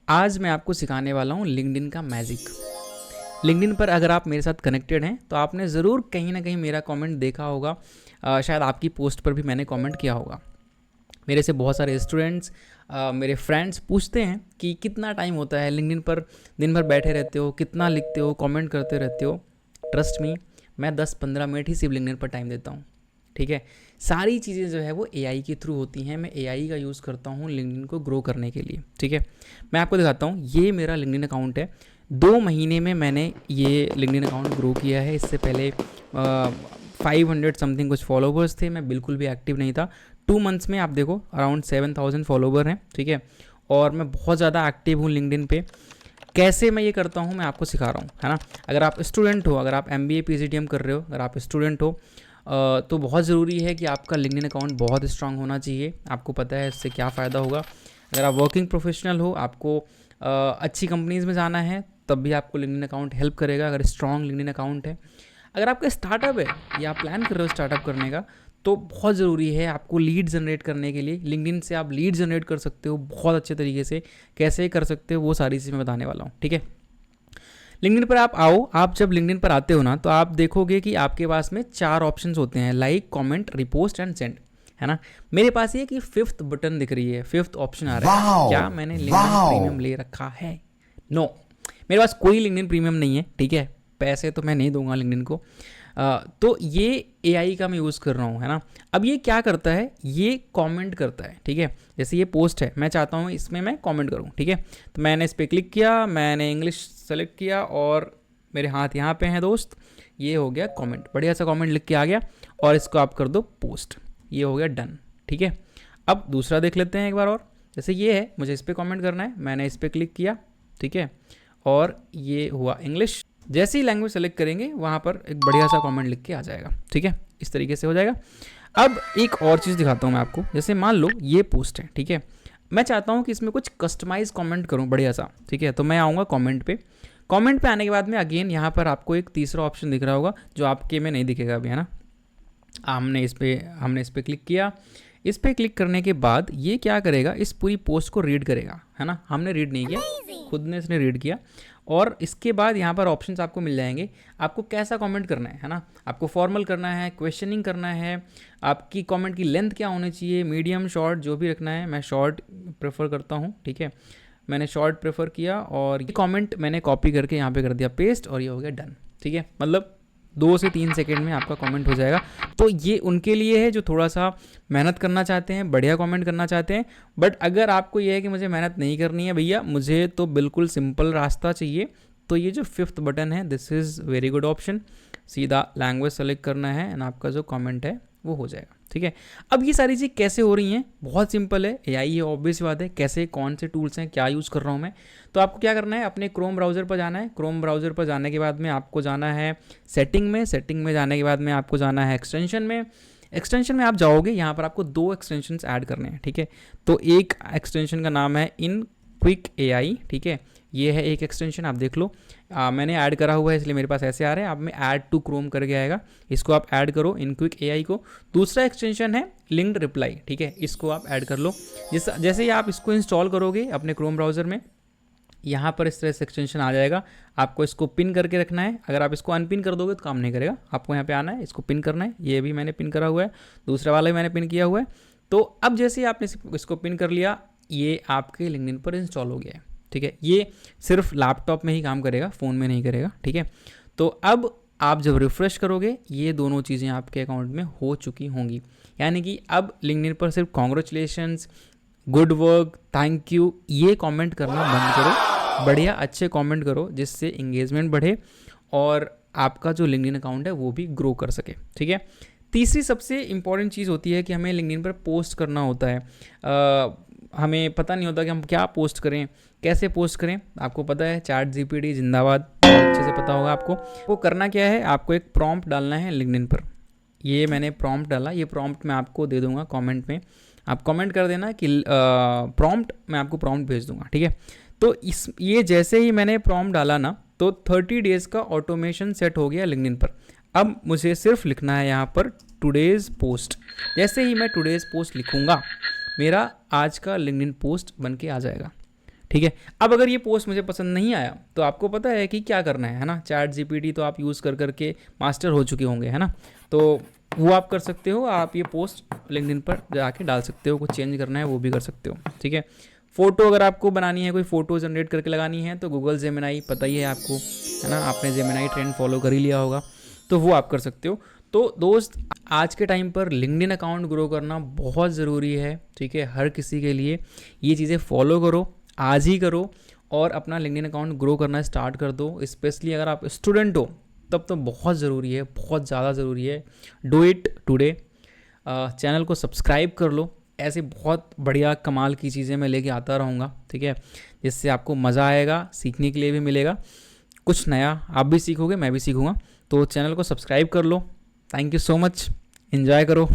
आज मैं आपको सिखाने वाला हूँ लिंक्डइन का मैजिक। लिंक्डइन पर अगर आप मेरे साथ कनेक्टेड हैं तो आपने ज़रूर कहीं ना कहीं मेरा कमेंट देखा होगा। शायद आपकी पोस्ट पर भी मैंने कमेंट किया होगा। मेरे से बहुत सारे स्टूडेंट्स, मेरे फ्रेंड्स पूछते हैं कि कितना टाइम होता है लिंक्डइन पर, दिन भर बैठे रहते हो, कितना लिखते हो, कमेंट करते रहते हो। ट्रस्ट मी, मैं 10-15 मिनट ही सिर्फ लिंक्डइन पर टाइम देता हूँ। ठीक है, सारी चीज़ें जो है वो एआई के थ्रू होती हैं। मैं एआई का यूज़ करता हूँ लिंक्डइन को ग्रो करने के लिए। ठीक है, मैं आपको दिखाता हूँ। ये मेरा लिंक्डइन अकाउंट है। 2 महीने में मैंने ये लिंक्डइन अकाउंट ग्रो किया है। इससे पहले 500 समथिंग कुछ फॉलोवर्स थे, मैं बिल्कुल भी एक्टिव नहीं था। 2 मंथ्स में आप देखो अराउंड 7000 फॉलोवर हैं। ठीक है, और मैं बहुत ज़्यादा एक्टिव हूँ लिंक्डइन पे। कैसे मैं ये करता हूँ मैं आपको सिखा रहा हूँ, है ना। अगर आप स्टूडेंट हो, अगर आप MBA PGDM कर रहे हो, अगर आप स्टूडेंट हो, तो बहुत ज़रूरी है कि आपका लिंक्डइन अकाउंट बहुत स्ट्रांग होना चाहिए। आपको पता है इससे क्या फ़ायदा होगा। अगर आप वर्किंग प्रोफेशनल हो, आपको अच्छी कंपनीज़ में जाना है, तब भी आपको लिंक्डइन अकाउंट हेल्प करेगा अगर स्ट्रांग लिंक्डइन अकाउंट है। अगर आपका स्टार्टअप है या आप प्लान कर रहे हो स्टार्टअप करने का, तो बहुत ज़रूरी है आपको लीड जनरेट करने के लिए। लिंक्डइन से आप लीड जनरेट कर सकते हो बहुत अच्छे तरीके से। कैसे कर सकते हो वो सारी चीज़ें मैं बताने वाला हूँ। ठीक है, लिंक्डइन पर आप आओ। आप जब लिंक्डइन पर आते हो ना, तो आप देखोगे कि आपके पास में 4 ऑप्शंस होते हैं, like, comment, repost and send, है ना। मेरे पास ये कि 5th बटन दिख रही है, 5th ऑप्शन आ रहा है। क्या मैंने लिंक्डइन प्रीमियम ले रखा है? नो, मेरे पास कोई लिंक्डइन प्रीमियम नहीं है। ठीक है, पैसे तो मैं नहीं दूंगा लिंक्डइन को। तो ये एआई का मैं यूज़ कर रहा हूँ, है ना। अब ये क्या करता है, ये कमेंट करता है। ठीक है, जैसे ये पोस्ट है, मैं चाहता हूँ इसमें मैं कमेंट करूँ। ठीक है, तो मैंने इस पर क्लिक किया, मैंने इंग्लिश सेलेक्ट किया और मेरे हाथ यहाँ पे हैं दोस्त। ये हो गया कमेंट, बढ़िया सा कमेंट लिख के आ गया। और इसको आप कर दो पोस्ट, ये हो गया डन। ठीक है, अब दूसरा देख लेते हैं एक बार और। जैसे ये है, मुझे इस पर कमेंट करना है, मैंने इस पर क्लिक किया। ठीक है, और ये हुआ इंग्लिश। जैसे ही लैंग्वेज सेलेक्ट करेंगे वहाँ पर एक बढ़िया सा कमेंट लिख के आ जाएगा। ठीक है, इस तरीके से हो जाएगा। अब एक और चीज़ दिखाता हूँ मैं आपको। जैसे मान लो ये पोस्ट है, ठीक है, मैं चाहता हूँ कि इसमें कुछ कस्टमाइज कमेंट करूँ बढ़िया सा। ठीक है, तो मैं आऊँगा कमेंट पे। कमेंट पे आने के बाद में अगेन यहाँ पर आपको एक तीसरा ऑप्शन दिख रहा होगा जो आपके में नहीं दिखेगा अभी, है ना। हमने इस पर क्लिक किया। इस पर क्लिक करने के बाद ये क्या करेगा, इस पूरी पोस्ट को रीड करेगा, है ना। हमने रीड नहीं किया, खुद ने इसने रीड किया। और इसके बाद यहाँ पर ऑप्शंस आपको मिल जाएंगे। आपको कैसा कमेंट करना है ना। आपको फॉर्मल करना है, क्वेश्चनिंग करना है, आपकी कमेंट की लेंथ क्या होनी चाहिए, मीडियम, शॉर्ट, जो भी रखना है। मैं शॉर्ट प्रेफर करता हूँ। ठीक है, मैंने शॉर्ट प्रेफर किया और ये कमेंट मैंने कॉपी करके यहाँ पे कर दिया पेस्ट, और ये हो गया डन। ठीक है, मतलब 2 से 3 सेकेंड में आपका कमेंट हो जाएगा। तो ये उनके लिए है जो थोड़ा सा मेहनत करना चाहते हैं, बढ़िया कमेंट करना चाहते हैं। बट अगर आपको ये है कि मुझे मेहनत नहीं करनी है भैया, मुझे तो बिल्कुल सिंपल रास्ता चाहिए, तो ये जो 5th बटन है, this is very good option. सीधा लैंग्वेज सेलेक्ट करना है एंड आपका जो कमेंट है वो हो जाएगा। ठीक है, अब ये सारी चीज़ कैसे हो रही हैं, बहुत सिंपल है। एआई है, ऑब्वियस बात है। कैसे, कौन से टूल्स हैं, क्या यूज़ कर रहा हूँ मैं। तो आपको क्या करना है, अपने क्रोम ब्राउज़र पर जाना है। क्रोम ब्राउज़र पर जाने के बाद में आपको जाना है सेटिंग में। सेटिंग में जाने के बाद में आपको जाना है एक्सटेंशन में। एक्सटेंशन में आप जाओगे, यहाँ पर आपको 2 एक्सटेंशंस ऐड करने हैं। ठीक है, तो एक एक्सटेंशन का नाम है इन क्विक एआई। ठीक है, ये है एक एक्सटेंशन, आप देख लो। मैंने ऐड करा हुआ है इसलिए मेरे पास ऐसे आ रहे हैं। अब मैं ऐड टू क्रोम करके आएगा, इसको आप ऐड करो, इन क्विक एआई को। दूसरा एक्सटेंशन है लिंक्ड रिप्लाई। ठीक है, इसको आप ऐड कर लो। जैसे ही आप इसको इंस्टॉल करोगे अपने क्रोम ब्राउज़र में, यहाँ पर इस तरह से एक्सटेंशन आ जाएगा। आपको इसको पिन करके रखना है। अगर आप इसको अनपिन कर दोगे तो काम नहीं करेगा। आपको यहाँ पे आना है, इसको पिन करना है। ये भी मैंने पिन करा हुआ है, दूसरा वाला भी मैंने पिन किया हुआ है। तो अब जैसे ही आपने इसको पिन कर लिया, ये आपके लिंक्डइन पर इंस्टॉल हो गया है। ठीक है, ये सिर्फ लैपटॉप में ही काम करेगा, फ़ोन में नहीं करेगा। ठीक है, तो अब आप जब रिफ़्रेश करोगे, ये दोनों चीज़ें आपके अकाउंट में हो चुकी होंगी। यानी कि अब लिंक्डइन पर सिर्फ congratulations, good work, thank you, ये कमेंट करना बंद करो। बढ़िया अच्छे कमेंट करो जिससे इंगेजमेंट बढ़े और आपका जो लिंक्डइन अकाउंट है वो भी ग्रो कर सके। ठीक है, तीसरी सबसे इंपॉर्टेंट चीज़ होती है कि हमें लिंक्डइन पर पोस्ट करना होता है। हमें पता नहीं होता कि हम क्या पोस्ट करें, कैसे पोस्ट करें। आपको पता है चैट जीपीटी जिंदाबाद, बहुत अच्छे से पता होगा आपको। वो करना क्या है, आपको एक प्रॉम्प्ट डालना है लिंक्डइन पर। ये मैंने प्रॉम्प्ट डाला, ये प्रॉम्प्ट मैं आपको दे दूंगा कमेंट में। आप कमेंट कर देना कि प्रॉम्प्ट, मैं आपको प्रॉम्प्ट भेज दूंगा। ठीक है, तो ये जैसे ही मैंने प्रॉम्प्ट डाला ना, तो 30 डेज़ का ऑटोमेशन सेट हो गया लिंक्डइन पर। अब मुझे सिर्फ लिखना है यहाँ पर टुडेज़ पोस्ट। जैसे ही मैं टुडेज़ पोस्ट लिखूँगा, मेरा आज का लिंक्डइन पोस्ट बन के आ जाएगा। ठीक है। अब अगर ये पोस्ट मुझे पसंद नहीं आया तो आपको पता है कि क्या करना है ना। चैट जीपीटी तो आप यूज़ कर करके मास्टर हो चुके होंगे, है ना। तो वो आप कर सकते हो, आप ये पोस्ट लिंक्डइन पर जाके डाल सकते हो, कुछ चेंज करना है वो भी कर सकते हो, ठीक है। फ़ोटो अगर आपको बनानी है, कोई फ़ोटो जनरेट करके लगानी है तो गूगल जेमिनाई पता ही है आपको, है ना, आपने जेमिनाई ट्रेंड फॉलो कर ही लिया होगा, तो वो आप कर सकते हो। तो दोस्त, आज के टाइम पर लिंक्डइन अकाउंट ग्रो करना बहुत ज़रूरी है, ठीक है, हर किसी के लिए। ये चीज़ें फॉलो करो, आज ही करो और अपना लिंक्डइन अकाउंट ग्रो करना स्टार्ट कर दो। स्पेशली अगर आप स्टूडेंट हो तब तो बहुत ज़रूरी है, बहुत ज़्यादा ज़रूरी है। Do it today. चैनल को सब्सक्राइब कर लो, ऐसे बहुत बढ़िया कमाल की चीज़ें मैं लेके आता रहूँगा, ठीक है, जिससे आपको मज़ा आएगा, सीखने के लिए भी मिलेगा कुछ नया, आप भी सीखोगे मैं भी सीखूँगा। तो चैनल को सब्सक्राइब कर लो। Thank you so much, enjoy करो।